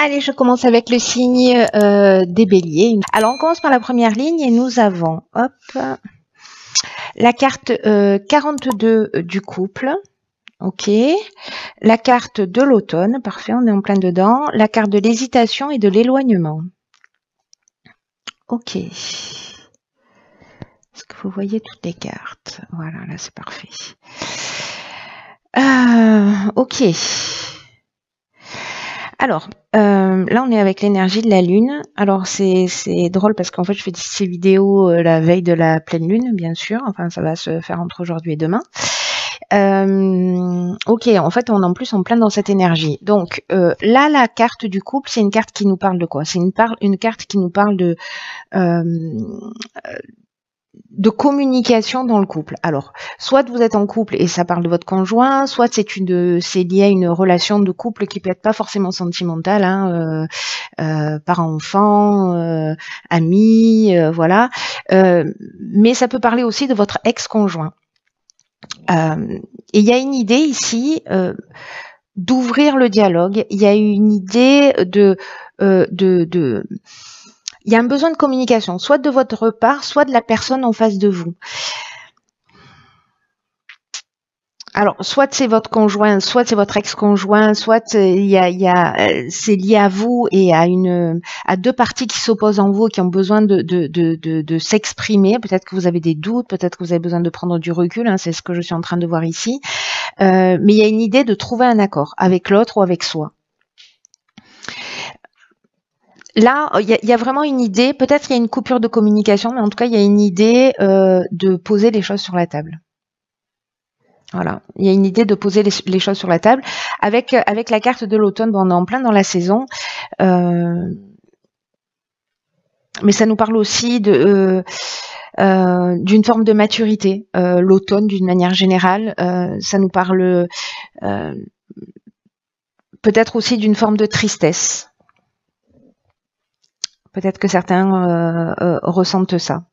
Allez, je commence avec le signe des béliers. Alors, on commence par la première ligne et nous avons, hop, la carte 42 du couple. Ok. La carte de l'automne. Parfait, on est en plein dedans. La carte de l'hésitation et de l'éloignement. Ok. Est-ce que vous voyez toutes les cartes? Voilà, là, c'est parfait. Ok. Alors, là, on est avec l'énergie de la Lune. Alors, c'est drôle parce qu'en fait, je fais ces vidéos la veille de la pleine Lune, bien sûr. Enfin, ça va se faire entre aujourd'hui et demain. Ok, en fait, on est en plus en plein dans cette énergie. Donc, là, la carte du couple, c'est une carte qui nous parle de quoi? C'est une carte qui nous parle de communication dans le couple. Alors, soit vous êtes en couple et ça parle de votre conjoint, soit c'est lié à une relation de couple qui peut être pas forcément sentimentale, hein, parents-enfants, amis, voilà. Mais ça peut parler aussi de votre ex-conjoint. Et il y a une idée ici d'ouvrir le dialogue. Il y a une idée il y a un besoin de communication, soit de votre part, soit de la personne en face de vous. Alors, soit c'est votre conjoint, soit c'est votre ex-conjoint, soit c'est lié à vous et à deux parties qui s'opposent en vous, qui ont besoin de s'exprimer. Peut-être que vous avez des doutes, peut-être que vous avez besoin de prendre du recul, hein, c'est ce que je suis en train de voir ici. Mais il y a une idée de trouver un accord avec l'autre ou avec soi. Là, il y a vraiment une idée, peut-être qu'il y a une coupure de communication, mais en tout cas, il y a une idée de poser les choses sur la table. Voilà, il y a une idée de poser les choses sur la table. Avec la carte de l'automne, bon, on est en plein dans la saison, mais ça nous parle aussi d'une forme de maturité. L'automne, d'une manière générale, ça nous parle peut-être aussi d'une forme de tristesse. Peut-être que certains ressentent ça.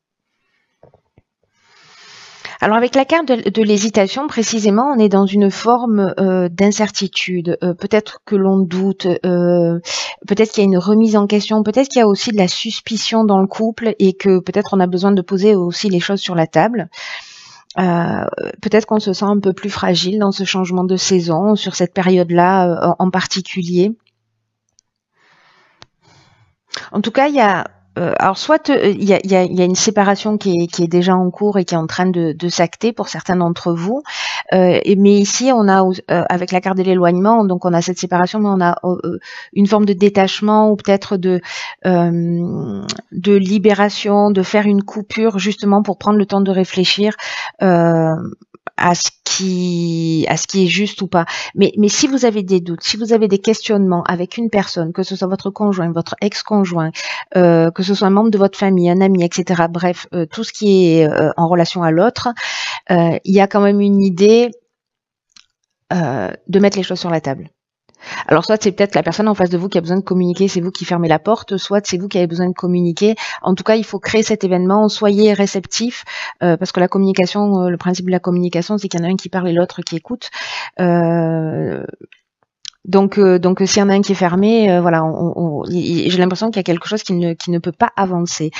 Alors avec la carte de l'hésitation, précisément, on est dans une forme d'incertitude. Peut-être que l'on doute, peut-être qu'il y a une remise en question, peut-être qu'il y a aussi de la suspicion dans le couple et que peut-être on a besoin de poser aussi les choses sur la table. Peut-être qu'on se sent un peu plus fragile dans ce changement de saison, sur cette période-là en particulier. En tout cas, il y a alors soit il y a une séparation qui est déjà en cours et qui est en train de s'acter pour certains d'entre vous, mais ici on a avec la carte de l'éloignement, donc on a cette séparation, mais on a une forme de détachement ou peut-être de libération, de faire une coupure justement pour prendre le temps de réfléchir à ce qui est juste ou pas. Mais si vous avez des doutes, si vous avez des questionnements avec une personne, que ce soit votre conjoint, votre ex-conjoint, que ce soit un membre de votre famille, un ami, etc. Bref, tout ce qui est en relation à l'autre, il y a quand même une idée de mettre les choses sur la table. Alors soit c'est peut-être la personne en face de vous qui a besoin de communiquer, c'est vous qui fermez la porte, soit c'est vous qui avez besoin de communiquer. En tout cas, il faut créer cet événement, soyez réceptifs, parce que la communication, le principe de la communication, c'est qu'il y en a un qui parle et l'autre qui écoute. Donc s'il y en a un qui est fermé, voilà, j'ai l'impression qu'il y a quelque chose qui ne peut pas avancer.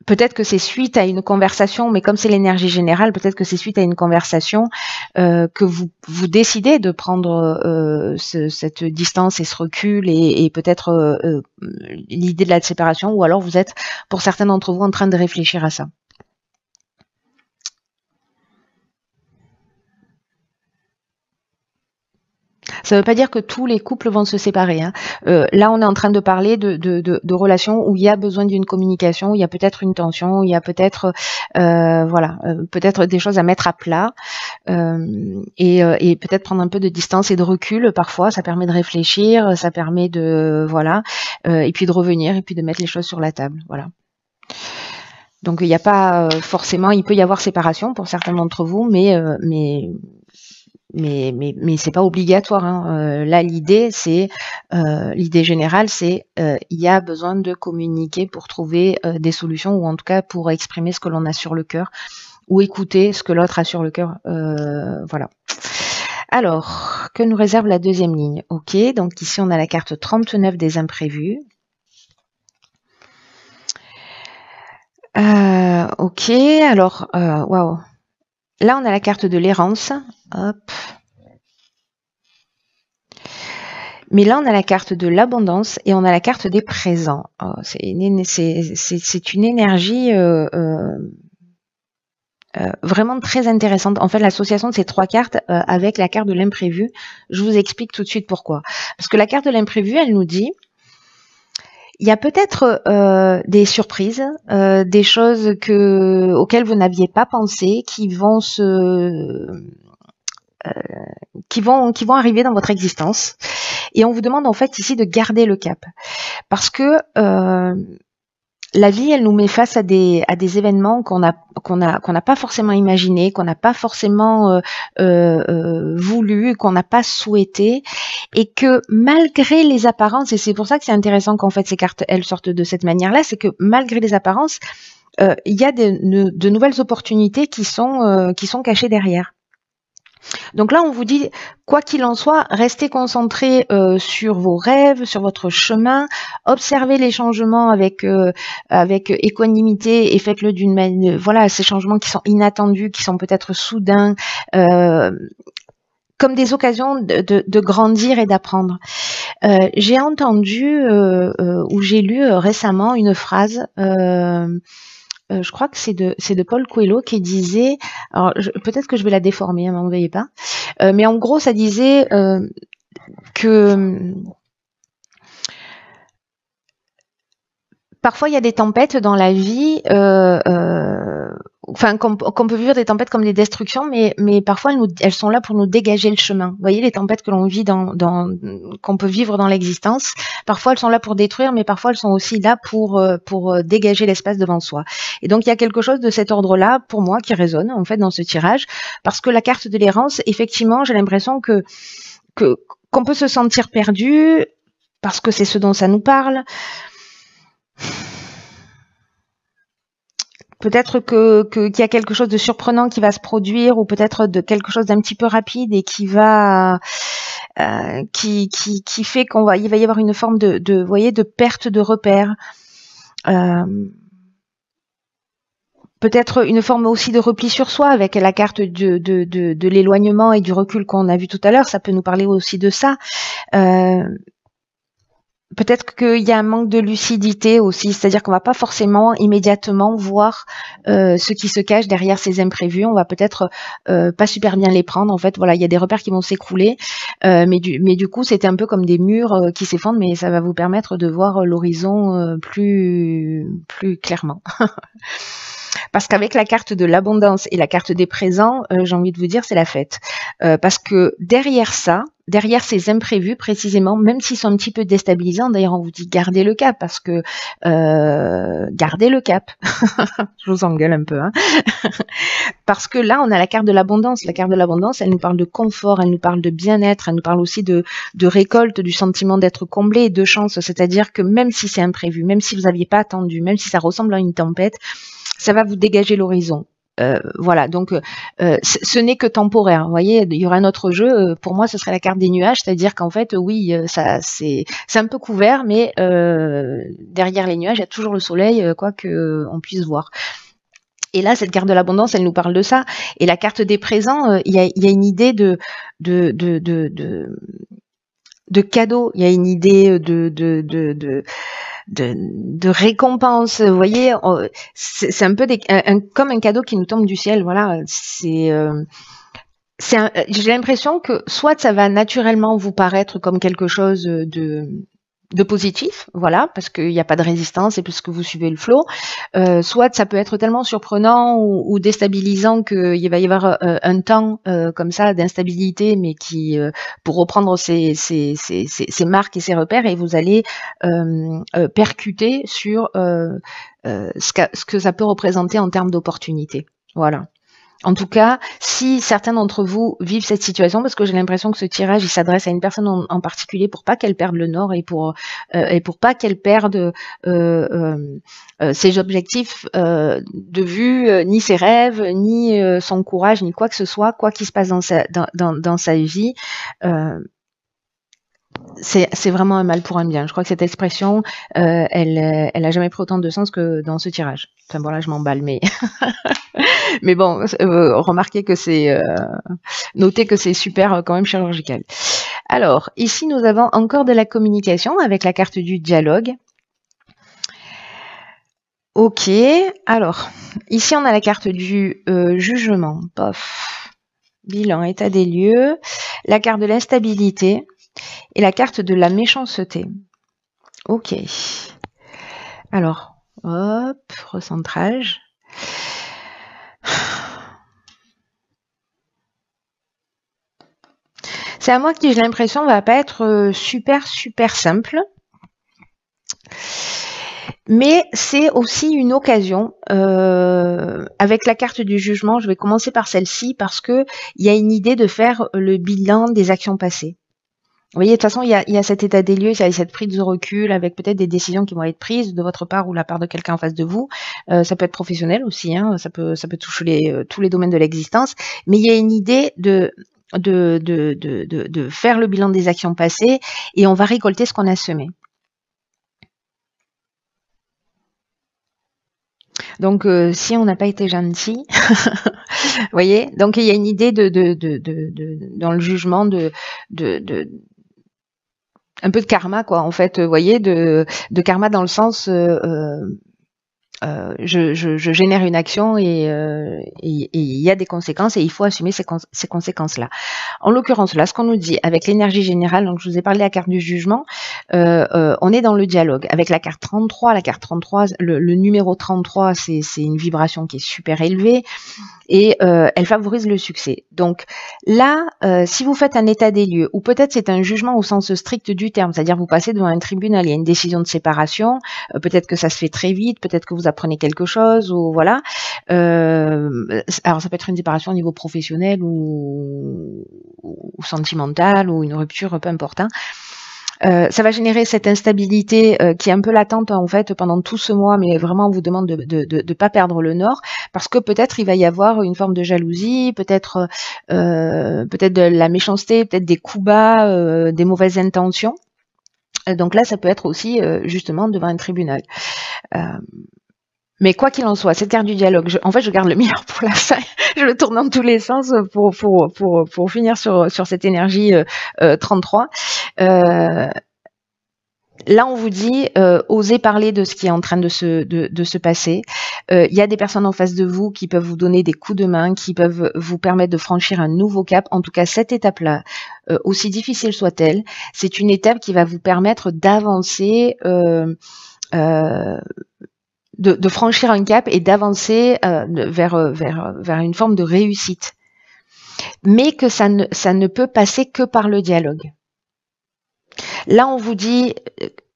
Peut-être que c'est suite à une conversation, mais comme c'est l'énergie générale, peut-être que c'est suite à une conversation que vous décidez de prendre cette distance et ce recul et peut-être l'idée de la séparation, ou alors vous êtes, pour certains d'entre vous, en train de réfléchir à ça. Ça ne veut pas dire que tous les couples vont se séparer, hein. Là, on est en train de parler de relations où il y a besoin d'une communication, où il y a peut-être une tension, où il y a peut-être peut-être des choses à mettre à plat et peut-être prendre un peu de distance et de recul. Parfois, ça permet de réfléchir, ça permet de et puis de revenir et puis de mettre les choses sur la table. Voilà. Donc il n'y a pas forcément, il peut y avoir séparation pour certains d'entre vous, mais c'est pas obligatoire, hein. Là, l'idée générale, c'est il y a besoin de communiquer pour trouver des solutions, ou en tout cas pour exprimer ce que l'on a sur le cœur, ou écouter ce que l'autre a sur le cœur. Voilà. Alors, que nous réserve la deuxième ligne? Ok, donc ici on a la carte 39 des imprévus. Ok, alors, waouh. Là on a la carte de l'errance. Hop. Mais là, on a la carte de l'abondance et on a la carte des présents. Oh, c'est une énergie vraiment très intéressante. En fait, l'association de ces trois cartes avec la carte de l'imprévu, je vous explique tout de suite pourquoi. Parce que la carte de l'imprévu, elle nous dit, il y a peut-être des surprises, des choses auxquelles vous n'aviez pas pensé, qui vont arriver dans votre existence. Et on vous demande en fait ici de garder le cap. Parce que la vie, elle nous met face à des événements qu'on n'a pas forcément imaginé, qu'on n'a pas forcément voulu, qu'on n'a pas souhaité, et que malgré les apparences, et c'est pour ça que c'est intéressant qu'en fait ces cartes elles sortent de cette manière-là, c'est que malgré les apparences, il y a de nouvelles opportunités qui sont cachées derrière. Donc là, on vous dit, quoi qu'il en soit, restez concentrés sur vos rêves, sur votre chemin, observez les changements avec équanimité et faites-le d'une manière, voilà, ces changements qui sont inattendus, qui sont peut-être soudains, comme des occasions de grandir et d'apprendre. J'ai entendu ou j'ai lu récemment une phrase. Je crois que c'est de Paul Coelho qui disait, alors peut-être que je vais la déformer, hein, m'en veuillez pas, mais en gros ça disait que parfois il y a des tempêtes dans la vie, enfin qu'on peut vivre des tempêtes comme des destructions, mais parfois elles sont là pour nous dégager le chemin. Vous voyez les tempêtes que l'on vit qu'on peut vivre dans l'existence, parfois elles sont là pour détruire, mais parfois elles sont aussi là pour dégager l'espace devant soi. Et donc il y a quelque chose de cet ordre-là pour moi qui résonne en fait dans ce tirage, parce que la carte de l'errance, effectivement, j'ai l'impression qu'on peut se sentir perdu parce que c'est ce dont ça nous parle. Peut-être qu'il y a quelque chose de surprenant qui va se produire, ou peut-être de quelque chose d'un petit peu rapide et qui va qui fait il va y avoir une forme de voyez, de perte de repère. Peut-être une forme aussi de repli sur soi avec la carte de l'éloignement et du recul qu'on a vu tout à l'heure. Ça peut nous parler aussi de ça. Peut-être qu'il y a un manque de lucidité aussi, c'est-à-dire qu'on va pas forcément immédiatement voir ce qui se cache derrière ces imprévus. On va peut-être pas super bien les prendre. En fait, voilà, il y a des repères qui vont s'écrouler, mais du coup, c'est un peu comme des murs qui s'effondrent, mais ça va vous permettre de voir l'horizon plus clairement. Parce qu'avec la carte de l'abondance et la carte des présents, j'ai envie de vous dire, c'est la fête. Parce que derrière ces imprévus précisément, même s'ils sont un petit peu déstabilisants, d'ailleurs on vous dit gardez le cap, parce que gardez le cap. Je vous engueule un peu, hein. Parce que là on a la carte de l'abondance. La carte de l'abondance, elle nous parle de confort, elle nous parle de bien-être, elle nous parle aussi de récolte, du sentiment d'être comblé et de chance. C'est-à-dire que même si c'est imprévu, même si vous n'aviez pas attendu, même si ça ressemble à une tempête, ça va vous dégager l'horizon. Voilà, donc ce n'est que temporaire. Vous voyez, il y aura un autre jeu. Pour moi, ce serait la carte des nuages, c'est-à-dire qu'en fait, oui, ça c'est un peu couvert, mais derrière les nuages, il y a toujours le soleil, quoi que on puisse voir. Et là, cette carte de l'abondance, elle nous parle de ça. Et la carte des présents, il y a une idée de cadeau. Il y a une idée de récompense. Vous voyez, c'est un peu comme un cadeau qui nous tombe du ciel. Voilà, j'ai l'impression que soit ça va naturellement vous paraître comme quelque chose de positif, voilà, parce qu'il n'y a pas de résistance et parce que vous suivez le flot, soit ça peut être tellement surprenant ou déstabilisant qu'il va y avoir un temps comme ça d'instabilité, mais qui, pour reprendre ses marques et ses repères, et vous allez percuter sur ce que ça peut représenter en termes d'opportunités. Voilà. En tout cas, si certains d'entre vous vivent cette situation, parce que j'ai l'impression que ce tirage, il s'adresse à une personne en particulier pour pas qu'elle perde le nord et pour pas qu'elle perde ses objectifs de vue, ni ses rêves, ni son courage, ni quoi que ce soit, quoi qu'il se passe dans sa vie. C'est vraiment un mal pour un bien. Je crois que cette expression, elle a jamais pris autant de sens que dans ce tirage. Enfin bon, là, je m'emballe, mais mais bon, remarquez que c'est notez que c'est super quand même chirurgical. Alors, ici, nous avons encore de la communication avec la carte du dialogue. Ok, alors, ici, on a la carte du jugement. Pof. Bilan, état des lieux. La carte de l'instabilité. Et la carte de la méchanceté. Ok. Alors, hop, recentrage. C'est à moi qui, j'ai l'impression, va pas être super simple. Mais c'est aussi une occasion. Avec la carte du jugement, je vais commencer par celle-ci parce que il y a une idée de faire le bilan des actions passées. Vous voyez, de toute façon, il y a cet état des lieux, il y a cette prise de recul avec peut-être des décisions qui vont être prises de votre part ou de la part de quelqu'un en face de vous. Ça peut être professionnel aussi, hein, ça peut toucher tous les domaines de l'existence. Mais il y a une idée de faire le bilan des actions passées et on va récolter ce qu'on a semé. Donc, si on n'a pas été gentil, vous voyez, donc il y a une idée dans le jugement un peu de karma, quoi, en fait, vous voyez, de karma dans le sens je génère une action et il y a des conséquences et il faut assumer ces conséquences-là. En l'occurrence, là, ce qu'on nous dit avec l'énergie générale, donc je vous ai parlé de la carte du jugement, on est dans le dialogue. Avec la carte 33, le numéro 33, c'est une vibration qui est super élevée et elle favorise le succès. Donc là, si vous faites un état des lieux, ou peut-être c'est un jugement au sens strict du terme, c'est-à-dire vous passez devant un tribunal, il y a une décision de séparation, peut-être que ça se fait très vite, peut-être que vous apprenez quelque chose, ou voilà. Alors ça peut être une séparation au niveau professionnel ou sentimental, ou une rupture, peu importe. Hein. Ça va générer cette instabilité qui est un peu latente en fait pendant tout ce mois, mais vraiment on vous demande de pas perdre le nord, parce que peut-être il va y avoir une forme de jalousie, peut-être de la méchanceté, peut-être des coups bas, des mauvaises intentions. Donc là, ça peut être aussi justement devant un tribunal. Mais quoi qu'il en soit, cette carte du dialogue, en fait, je garde le meilleur pour la fin. Je le tourne dans tous les sens pour finir sur cette énergie 33. Là, on vous dit, osez parler de ce qui est en train de se passer. Il y a des personnes en face de vous qui peuvent vous donner des coups de main, qui peuvent vous permettre de franchir un nouveau cap. En tout cas, cette étape-là, aussi difficile soit-elle, c'est une étape qui va vous permettre d'avancer, de franchir un cap et d'avancer vers une forme de réussite. Mais que ça ne peut passer que par le dialogue. Là, on vous dit,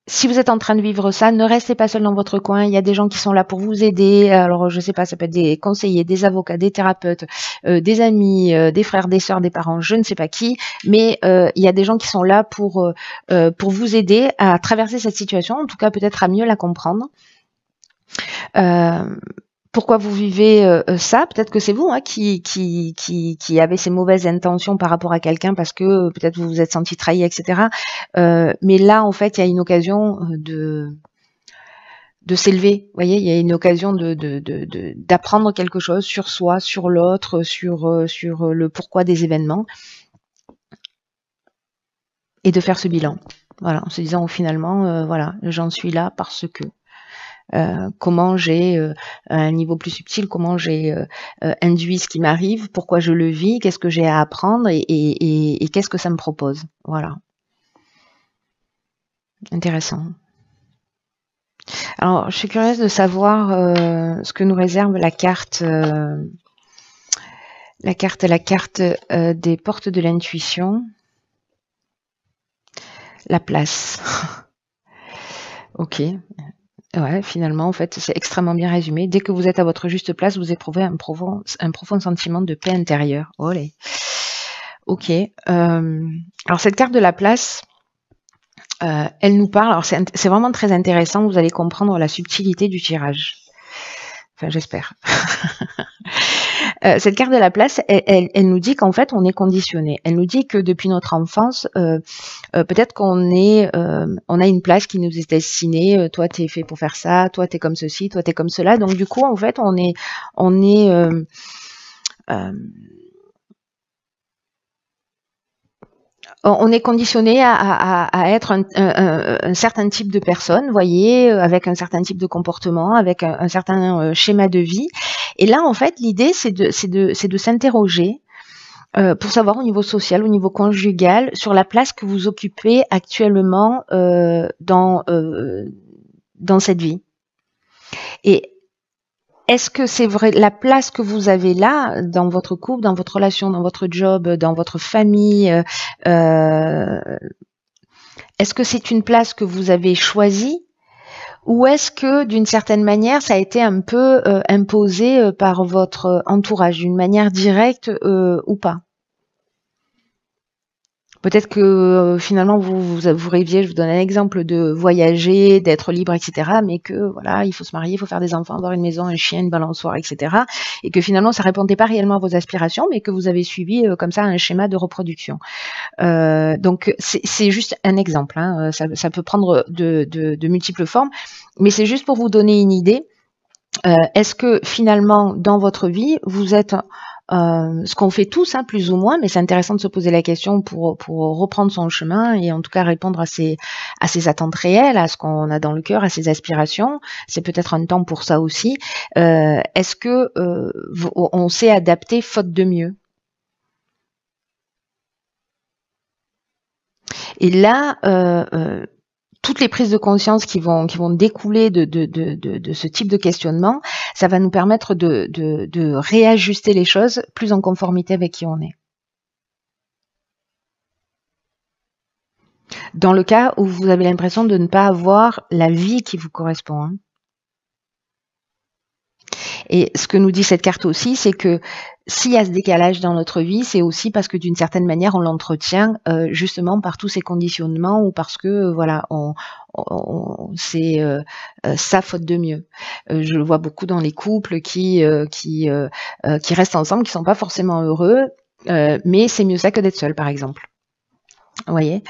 si vous êtes en train de vivre ça, ne restez pas seul dans votre coin. Il y a des gens qui sont là pour vous aider. Alors, je sais pas, ça peut être des conseillers, des avocats, des thérapeutes, des amis, des frères, des sœurs, des parents, je ne sais pas qui. Mais il y a des gens qui sont là pour vous aider à traverser cette situation, en tout cas peut-être à mieux la comprendre. Pourquoi vous vivez ça? Peut-être que c'est vous qui avez ces mauvaises intentions par rapport à quelqu'un parce que peut-être vous vous êtes senti trahi, etc. Mais là, en fait, il y a une occasion de s'élever. Vous voyez, il y a une occasion d'apprendre quelque chose sur soi, sur l'autre, sur le pourquoi des événements et de faire ce bilan. Voilà, en se disant finalement, voilà, j'en suis là parce que. Comment j'ai, à un niveau plus subtil, comment j'ai induit ce qui m'arrive, pourquoi je le vis, qu'est-ce que j'ai à apprendre et qu'est-ce que ça me propose. Voilà. Intéressant. Alors, je suis curieuse de savoir ce que nous réserve la carte des portes de l'intuition. La place. Ok. Ouais, finalement, en fait, c'est extrêmement bien résumé. Dès que vous êtes à votre juste place, vous éprouvez un profond sentiment de paix intérieure. Olé. Ok. Alors cette carte de la place, elle nous parle. Alors c'est vraiment très intéressant. Vous allez comprendre la subtilité du tirage. Enfin, j'espère. Cette carte de la place, elle nous dit qu'en fait, on est conditionné. Elle nous dit que depuis notre enfance, peut-être on a une place qui nous est destinée. Toi, t'es fait pour faire ça. Toi, t'es comme ceci. Toi, t'es comme cela. Donc, du coup, en fait, on est on est conditionné à être un certain type de personne, voyez, avec un certain type de comportement, avec un certain schéma de vie. Et là, en fait, l'idée, c'est de s'interroger pour savoir au niveau social, au niveau conjugal, sur la place que vous occupez actuellement dans cette vie. Et est-ce que c'est vrai la place que vous avez là dans votre couple, dans votre relation, dans votre job, dans votre famille est-ce que c'est une place que vous avez choisie ou est-ce que d'une certaine manière ça a été un peu imposé par votre entourage d'une manière directe ou pas? Peut-être que finalement vous rêviez, je vous donne un exemple, de voyager, d'être libre, etc. Mais que voilà, il faut se marier, il faut faire des enfants, avoir une maison, un chien, une balançoire, etc. Et que finalement ça répondait pas réellement à vos aspirations, mais que vous avez suivi comme ça un schéma de reproduction. Donc c'est juste un exemple. Hein. Ça peut prendre de multiples formes, mais c'est juste pour vous donner une idée. Est-ce que finalement dans votre vie vous êtes ce qu'on fait tous, hein, plus ou moins, mais c'est intéressant de se poser la question pour reprendre son chemin et en tout cas répondre à ses attentes réelles, à ce qu'on a dans le cœur, à ses aspirations. C'est peut-être un temps pour ça aussi. Est-ce que on s'est adapté faute de mieux? Et là, toutes les prises de conscience qui vont découler de ce type de questionnement, ça va nous permettre de réajuster les choses plus en conformité avec qui on est. Dans le cas où vous avez l'impression de ne pas avoir la vie qui vous correspond. Hein. Et ce que nous dit cette carte aussi, c'est que s'il y a ce décalage dans notre vie, c'est aussi parce que d'une certaine manière, on l'entretient justement par tous ces conditionnements ou parce que voilà, c'est sa faute de mieux. Je le vois beaucoup dans les couples qui restent ensemble, qui sont pas forcément heureux, mais c'est mieux ça que d'être seul, par exemple. Vous voyez.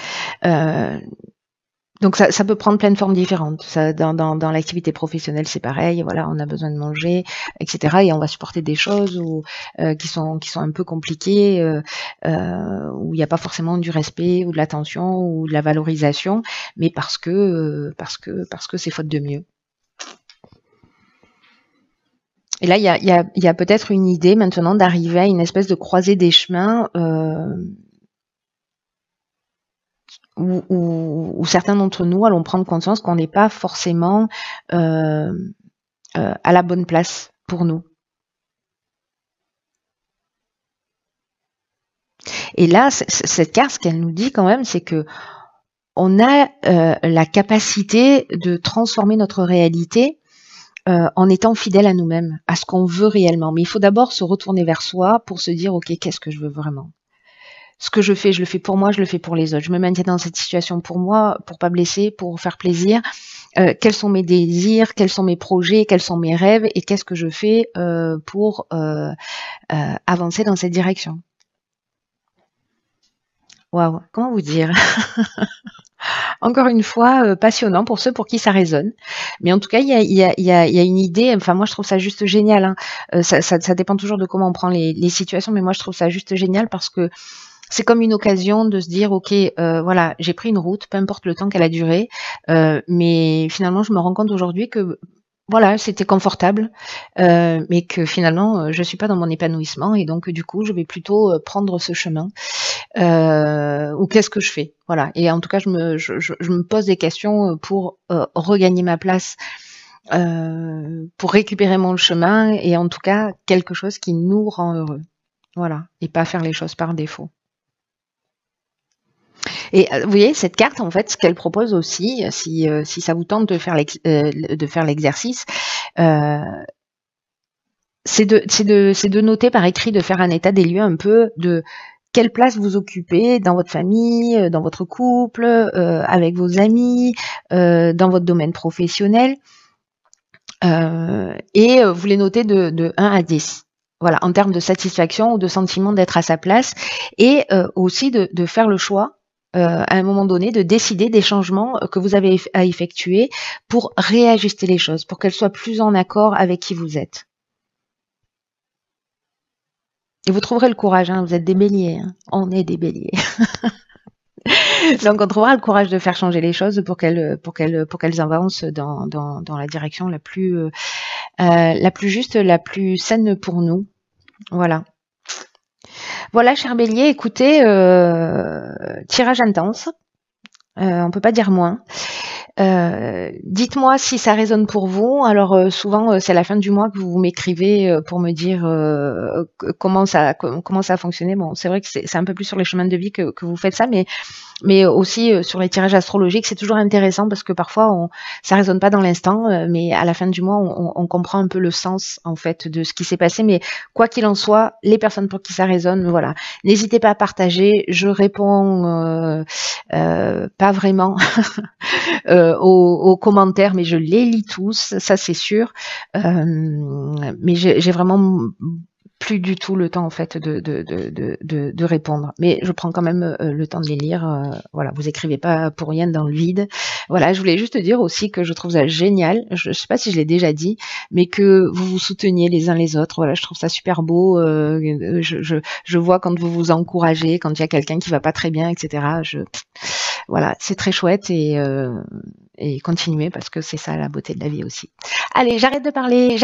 Donc ça peut prendre plein de formes différentes. Ça, dans l'activité professionnelle, c'est pareil. Voilà, on a besoin de manger, etc. Et on va supporter des choses qui sont un peu compliquées, où il n'y a pas forcément du respect ou de l'attention ou de la valorisation, mais parce que c'est faute de mieux. Et là, il y a peut-être une idée maintenant d'arriver à une espèce de croisée des chemins. Où certains d'entre nous allons prendre conscience qu'on n'est pas forcément à la bonne place pour nous. Et là, cette carte, ce qu'elle nous dit quand même, c'est que on a la capacité de transformer notre réalité en étant fidèle à nous-mêmes, à ce qu'on veut réellement. Mais il faut d'abord se retourner vers soi pour se dire, ok, qu'est-ce que je veux vraiment ? Ce que je le fais pour moi, je le fais pour les autres. Je me maintiens dans cette situation pour moi, pour pas blesser, pour faire plaisir. Quels sont mes désirs, quels sont mes projets, quels sont mes rêves et qu'est-ce que je fais pour avancer dans cette direction. Waouh, comment vous dire? Encore une fois, passionnant pour ceux pour qui ça résonne. Mais en tout cas, il y a une idée, enfin moi je trouve ça juste génial. Hein. Ça dépend toujours de comment on prend les situations, mais moi je trouve ça juste génial parce que c'est comme une occasion de se dire, ok, voilà, j'ai pris une route, peu importe le temps qu'elle a duré, mais finalement, je me rends compte aujourd'hui que voilà, c'était confortable, mais que finalement, je suis pas dans mon épanouissement et donc du coup, je vais plutôt prendre ce chemin. Ou qu'est-ce que je fais? Voilà. Et en tout cas, je me pose des questions pour regagner ma place. Pour récupérer mon chemin et en tout cas quelque chose qui nous rend heureux. Voilà. Et pas faire les choses par défaut. Et vous voyez, cette carte, en fait, ce qu'elle propose aussi, si ça vous tente de faire l'exercice, c'est de noter par écrit, de faire un état des lieux un peu de quelle place vous occupez dans votre famille, dans votre couple, avec vos amis, dans votre domaine professionnel. Et vous les notez de 1 à 10. Voilà, en termes de satisfaction ou de sentiment d'être à sa place. Et aussi de faire le choix, à un moment donné, de décider des changements que vous avez à effectuer pour réajuster les choses, pour qu'elles soient plus en accord avec qui vous êtes. Et vous trouverez le courage, hein, vous êtes des béliers, hein. On est des béliers. Donc on trouvera le courage de faire changer les choses pour qu'elles avancent dans la direction la plus juste, la plus saine pour nous. Voilà. Voilà, cher bélier, écoutez, tirage intense. On peut pas dire moins. Dites-moi si ça résonne pour vous. Alors souvent c'est à la fin du mois que vous m'écrivez pour me dire comment ça a fonctionné. Bon, c'est vrai que c'est un peu plus sur les chemins de vie que vous faites ça, mais aussi sur les tirages astrologiques, c'est toujours intéressant parce que parfois ça résonne pas dans l'instant, mais à la fin du mois on comprend un peu le sens en fait de ce qui s'est passé. Mais quoi qu'il en soit, les personnes pour qui ça résonne, voilà, n'hésitez pas à partager. Je réponds pas vraiment aux commentaires, mais je les lis tous, ça c'est sûr. Mais j'ai vraiment plus du tout le temps en fait de répondre, mais je prends quand même le temps de les lire. Voilà, vous écrivez pas pour rien dans le vide. Voilà, je voulais juste dire aussi que je trouve ça génial. Je sais pas si je l'ai déjà dit, mais que vous vous souteniez les uns les autres. Voilà, je trouve ça super beau. Je vois quand vous vous encouragez, quand il y a quelqu'un qui va pas très bien, etc. Voilà, c'est très chouette et continuez parce que c'est ça la beauté de la vie aussi. Allez, j'arrête de parler.